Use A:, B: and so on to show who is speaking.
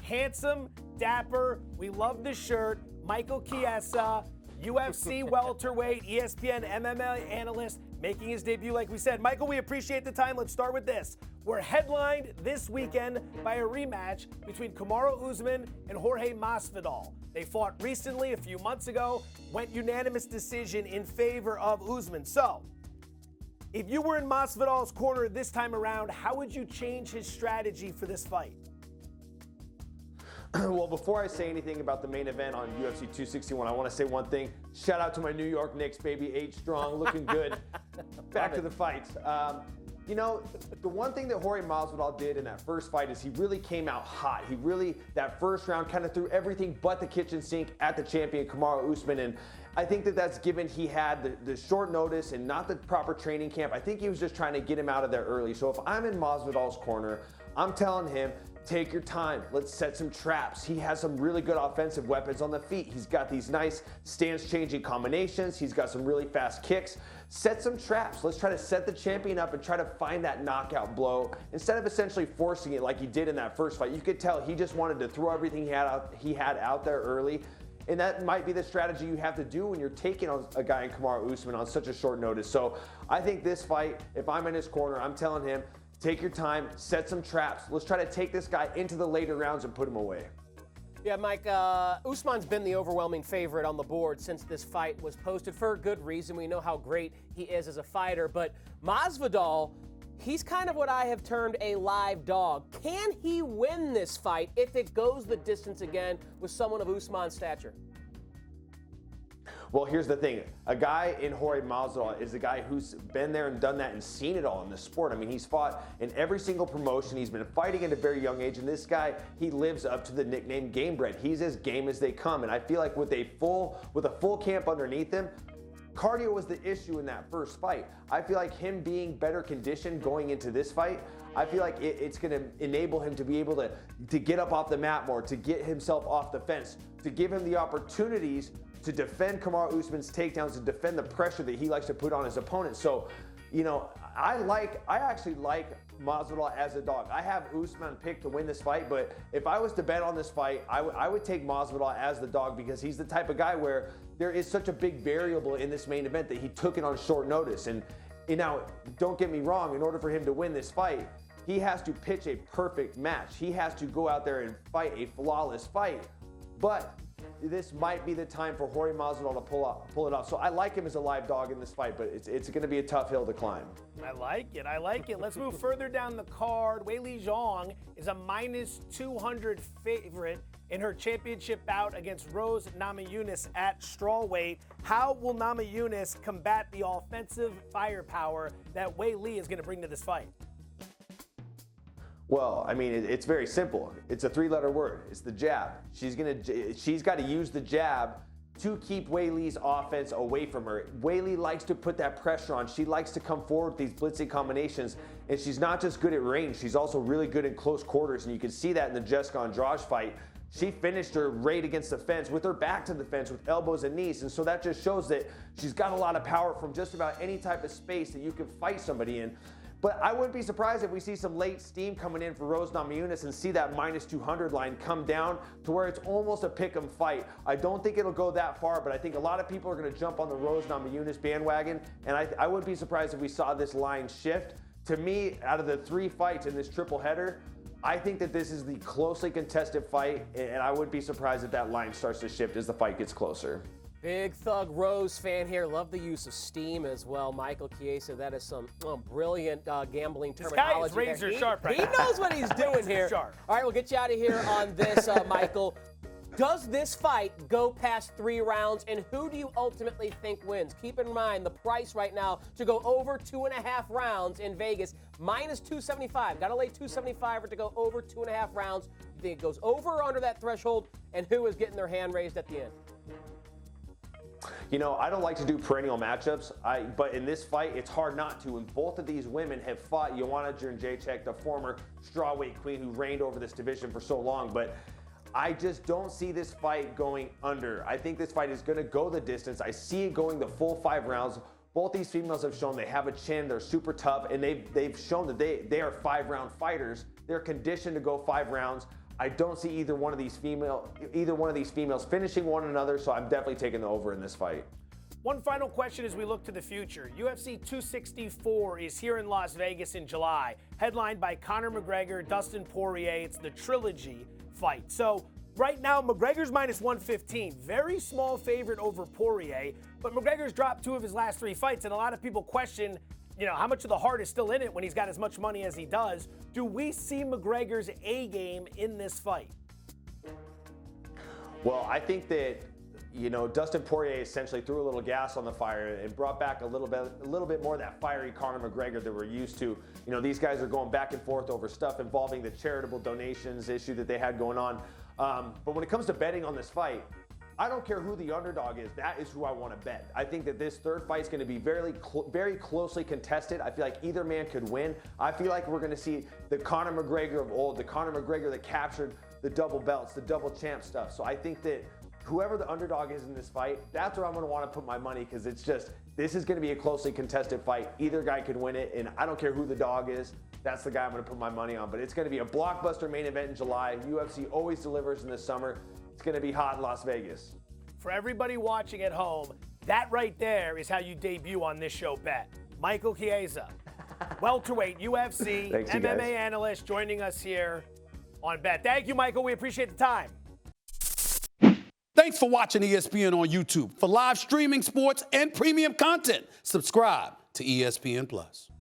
A: handsome, dapper, we love the shirt, Michael Chiesa, UFC welterweight, ESPN MMA analyst, making his debut like we said. Michael, we appreciate the time. Let's start with this. We're headlined this weekend by a rematch between Kamaru Usman and Jorge Masvidal. They fought recently, a few months ago, went unanimous decision in favor of Usman. So, if you were in Masvidal's corner this time around, how would you change his strategy for this fight?
B: Well, before I say anything about the main event on UFC 261, I want to say one thing. Shout out to my New York Knicks, baby. 8 strong, looking good. Back to the fights. You know, the one thing that Jorge Masvidal did in that first fight is he really came out hot. He really, that first round, kind of threw everything but the kitchen sink at the champion, Kamaru Usman. And I think that that's given he had the short notice and not the proper training camp. I think he was just trying to get him out of there early. So if I'm in Masvidal's corner, I'm telling him, take your time. Let's set some traps. He has some really good offensive weapons on the feet. He's got these nice stance-changing combinations. He's got some really fast kicks. Set some traps. Let's try to set the champion up and try to find that knockout blow instead of essentially forcing it like he did in that first fight. You could tell he just wanted to throw everything he had out there early. And that might be the strategy you have to do when you're taking on a guy in Kamaru Usman on such a short notice. So I think this fight, if I'm in his corner, I'm telling him, take your time, set some traps. Let's try to take this guy into the later rounds and put him away.
C: Yeah, Mike, Usman's been the overwhelming favorite on the board since this fight was posted for a good reason. We know how great he is as a fighter, but Masvidal, he's kind of what I have termed a live dog. Can he win this fight if it goes the distance again with someone of Usman's stature?
B: Well, here's the thing. A guy in Jorge Masvidal is a guy who's been there and done that and seen it all in the sport. I mean, he's fought in every single promotion. He's been fighting at a very young age, and this guy, he lives up to the nickname Game Bred. He's as game as they come, and I feel like with a full camp underneath him, cardio was the issue in that first fight. I feel like him being better conditioned going into this fight, I feel like it's going to enable him to be able to get up off the mat more, to get himself off the fence, to give him the opportunities to defend Kamaru Usman's takedowns, to defend the pressure that he likes to put on his opponent. So, you know, I actually like Masvidal as a dog. I have Usman picked to win this fight, but if I was to bet on this fight, I would take Masvidal as the dog because he's the type of guy where there is such a big variable in this main event that he took it on short notice. And now, don't get me wrong, in order for him to win this fight, he has to pitch a perfect match. He has to go out there and fight a flawless fight. But this might be the time for Jorge Masvidal to pull it off. So I like him as a live dog in this fight, but it's going to be a tough hill to climb.
A: I like it. Let's move further down the card. Weili Zhang is a minus 200 favorite in her championship bout against Rose Namajunas at strawweight. How will Namajunas combat the offensive firepower that Weili is going to bring to this fight?
B: Well, I mean, it's very simple. It's a 3-letter word. It's the jab. She's got to use the jab to keep Weili's offense away from her. Weili likes to put that pressure on. She likes to come forward with these blitzing combinations, and she's not just good at range. She's also really good in close quarters, and you can see that in the Jessica Andrade fight. She finished her right against the fence with her back to the fence with elbows and knees, and so that just shows that she's got a lot of power from just about any type of space that you can fight somebody in. But I wouldn't be surprised if we see some late steam coming in for Rose Namajunas and see that minus 200 line come down to where it's almost a pick'em fight. I don't think it'll go that far, but I think a lot of people are going to jump on the Rose Namajunas bandwagon, and I wouldn't be surprised if we saw this line shift. To me, out of the 3 fights in this triple header, I think that this is the closely contested fight, and I wouldn't be surprised if that line starts to shift as the fight gets closer.
C: Big Thug Rose fan here. Love the use of steam as well. Michael Chiesa, that is some brilliant gambling terminology.
A: This guy is razor sharp right
C: He
A: now.
C: knows what he's doing here.
A: Sharp.
C: All right, we'll get you out of here on this, Michael. Does this fight go past 3 rounds, and who do you ultimately think wins? Keep in mind the price right now to go over 2.5 rounds in Vegas, minus 275. Got to lay 275 for it to go over 2.5 rounds. You think it goes over or under that threshold, and who is getting their hand raised at the end?
B: You know, I don't like to do perennial matchups, but in this fight, it's hard not to. And both of these women have fought Joanna Jędrzejczyk, the former strawweight queen who reigned over this division for so long. But I just don't see this fight going under. I think this fight is going to go the distance. I see it going the full 5 rounds. Both these females have shown they have a chin, they're super tough, and they've shown that they are 5-round fighters. They're conditioned to go 5 rounds. I don't see either one of these females finishing one another, so I'm definitely taking the over in this fight.
A: One final question as we look to the future. UFC 264 is here in Las Vegas in July, headlined by Conor McGregor, Dustin Poirier. It's the trilogy fight. So right now, McGregor's minus 115. Very small favorite over Poirier, but McGregor's dropped 2 of his last 3 fights, and a lot of people question, how much of the heart is still in it when he's got as much money as he does. Do we see McGregor's A game in this fight?
B: Well, I think that Dustin Poirier essentially threw a little gas on the fire and brought back a little bit more of that fiery Conor McGregor that we're used to. These guys are going back and forth over stuff involving the charitable donations issue that they had going on. But when it comes to betting on this fight, I don't care who the underdog is. That is who I want to bet. I think that this third fight is going to be very closely contested. I feel like either man could win. I feel like we're going to see the Conor McGregor of old, the Conor McGregor that captured the double belts, the double champ stuff. So I think that whoever the underdog is in this fight, that's where I'm going to want to put my money, because this is going to be a closely contested fight. Either guy could win it, and I don't care who the dog is. That's the guy I'm going to put my money on. But it's going to be a blockbuster main event in July. UFC always delivers in the summer. It's going to be hot in Las Vegas.
A: For everybody watching at home, that right there is how you debut on this show bet. Michael Chiesa, welterweight UFC,
B: Thanks, you
A: MMA
B: guys.
A: analyst, joining us here on Bet. Thank you, Michael. We appreciate the time.
D: Thanks for watching ESPN on YouTube. For live streaming sports and premium content, subscribe to ESPN+.